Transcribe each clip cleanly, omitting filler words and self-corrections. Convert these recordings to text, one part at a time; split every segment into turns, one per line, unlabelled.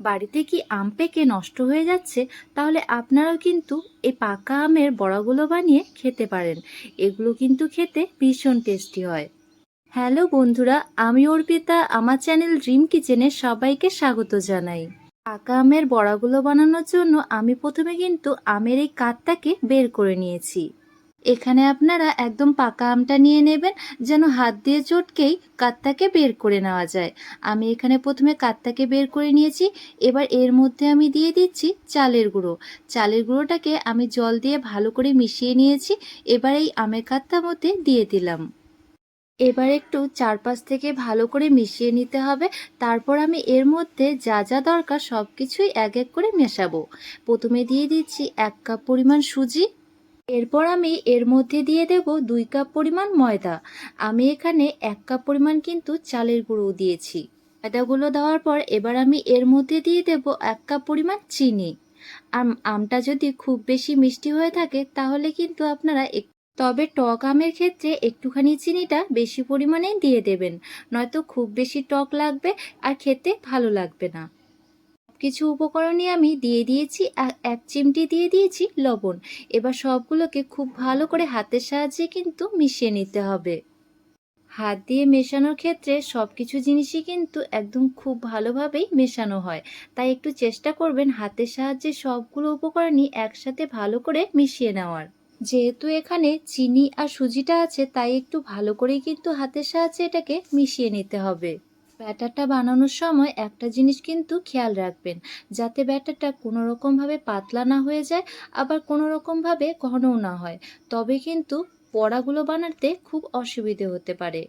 বাড়িতে কি আম পেকে নষ্ট হয়ে যাচ্ছে? তাহলে আপনারাও কিন্তু এই পাকা আমের বড়াগুলো বানিয়ে খেতে পারেন। এগুলো কিন্তু খেতে ভীষণ টেস্টি হয়। হ্যালো বন্ধুরা, আমি অর্পিতা, আমার চ্যানেল ড্রিম কিচেনে সবাইকে স্বাগত জানাই। পাকা আমের বড়াগুলো বানানোর জন্য আমি প্রথমে কিন্তু আমের এই কাতটাকে বের করে নিয়েছি। এখানে আপনারা একদম পাকা আমটা নিয়ে নেবেন, যেন হাত দিয়ে চটকেই কাতটাকে বের করে নেওয়া যায়। আমি এখানে প্রথমে কাতটাকে বের করে নিয়েছি। এবার এর মধ্যে আমি দিয়ে দিচ্ছি চালের গুঁড়ো। চালের গুঁড়োটাকে আমি জল দিয়ে ভালো করে মিশিয়ে নিয়েছি। এবার এই আমের কাতটার মধ্যে দিয়ে দিলাম। এবার একটু চারপাশ থেকে ভালো করে মিশিয়ে নিতে হবে। তারপর আমি এর মধ্যে যা যা দরকার সব কিছুই এক এক করে মেশাবো। প্রথমে দিয়ে দিচ্ছি 1 কাপ পরিমাণ সুজি। এরপর আমি এর মধ্যে দিয়ে দেব 2 কাপ পরিমাণ ময়দা। আমি এখানে 1 কাপ পরিমাণ কিন্তু চালের গুঁড়ো দিয়েছি। ময়দাগুলো দেওয়ার পর এবার আমি এর মধ্যে দিয়ে দেব 1 কাপ পরিমাণ চিনি। আমটা যদি খুব বেশি মিষ্টি হয়ে থাকে তাহলে কিন্তু আপনারা তবে টক আমের ক্ষেত্রে একটুখানি চিনিটা বেশি পরিমাণে দিয়ে দেবেন, নয়তো খুব বেশি টক লাগবে আর খেতে ভালো লাগবে না। কিছু উপকরণই আমি দিয়ে দিয়েছি, আর 1 চিমটি দিয়ে দিয়েছি লবণ। এবার সবগুলোকে খুব ভালো করে হাতের সাহায্যে কিন্তু মিশিয়ে নিতে হবে। হাত দিয়ে মেশানোর ক্ষেত্রে সবকিছু জিনিসই কিন্তু একদম খুব ভালোভাবেই মেশানো হয়, তাই একটু চেষ্টা করবেন হাতের সাহায্যে সবগুলো উপকরণই একসাথে ভালো করে মিশিয়ে নেওয়ার। যেহেতু এখানে চিনি আর সুজিটা আছে, তাই একটু ভালো করেই কিন্তু হাতের সাহায্যে এটাকে মিশিয়ে নিতে হবে। ব্যাটারটা বানানোর সময় একটা জিনিস কিন্তু খেয়াল রাখবেন, যাতে ব্যাটারটা কোনো রকমভাবে পাতলা না হয়ে যায়, আবার কোনো রকমভাবে ঘনও না হয়। তবে কিন্তু বড়াগুলো বানাতে খুব অসুবিধে হতে পারে।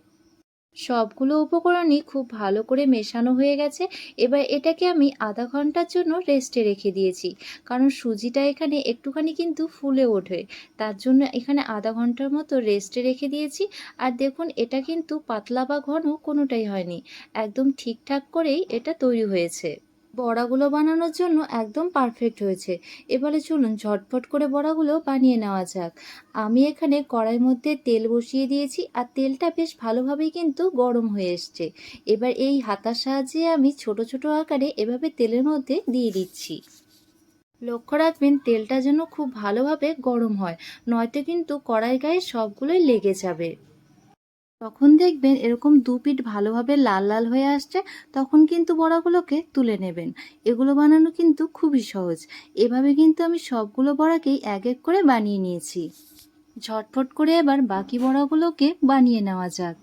সবগুলো উপকরণই খুব ভালো করে মেশানো হয়ে গেছে। এবার এটাকে আমি আধা ঘন্টার জন্য রেস্টে রেখে দিয়েছি, কারণ সুজিটা এখানে একটুখানি কিন্তু ফুলে ওঠে। তার জন্য এখানে আধা ঘন্টার মতো রেস্টে রেখে দিয়েছি। আর দেখুন, এটা কিন্তু পাতলা বা ঘন কোনোটাই হয়নি, একদম ঠিকঠাক করেই এটা তৈরি হয়েছে। বড়াগুলো বানানোর জন্য একদম পারফেক্ট হয়েছে। এবারে চলুন ঝটপট করে বড়াগুলো বানিয়ে নেওয়া যাক। আমি এখানে কড়াইয়ের মধ্যে তেল বসিয়ে দিয়েছি, আর তেলটা বেশ ভালোভাবেই কিন্তু গরম হয়ে এসছে। এবার এই হাতার সাহায্যে আমি ছোট ছোট আকারে এভাবে তেলের মধ্যে দিয়ে দিচ্ছি। লক্ষ্য রাখবেন তেলটা যেন খুব ভালোভাবে গরম হয়, নয়তো কিন্তু কড়াই গায়ে সবগুলোই লেগে যাবে। তখন দেখবেন এরকম দু পিঠ ভালোভাবে লাল লাল হয়ে আসছে, তখন কিন্তু বড়াগুলোকে তুলে নেবেন। এগুলো বানানো কিন্তু খুবই সহজ। এভাবে কিন্তু আমি সবগুলো বড়াকেই এক এক করে বানিয়ে নিয়েছি। ঝটফট করে এবার বাকি বড়াগুলোকে বানিয়ে নেওয়া যাক।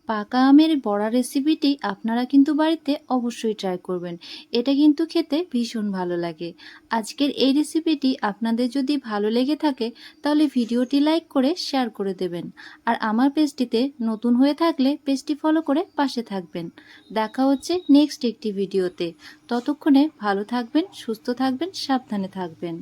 পাকা আমের বড়া রেসিপিটি আপনারা কিন্তু বাড়িতে অবশ্যই ট্রাই করবেন। এটা কিন্তু খেতে ভীষণ ভালো লাগে। আজকের এই রেসিপিটি আপনাদের যদি ভালো লেগে থাকে তাহলে ভিডিওটি লাইক করে শেয়ার করে দেবেন। আর আমার পেজটিতে নতুন হয়ে থাকলে পেজটি ফলো করে পাশে থাকবেন। দেখা হচ্ছে নেক্সট একটি ভিডিওতে। ততক্ষণে ভালো থাকবেন, সুস্থ থাকবেন, সাবধানে থাকবেন।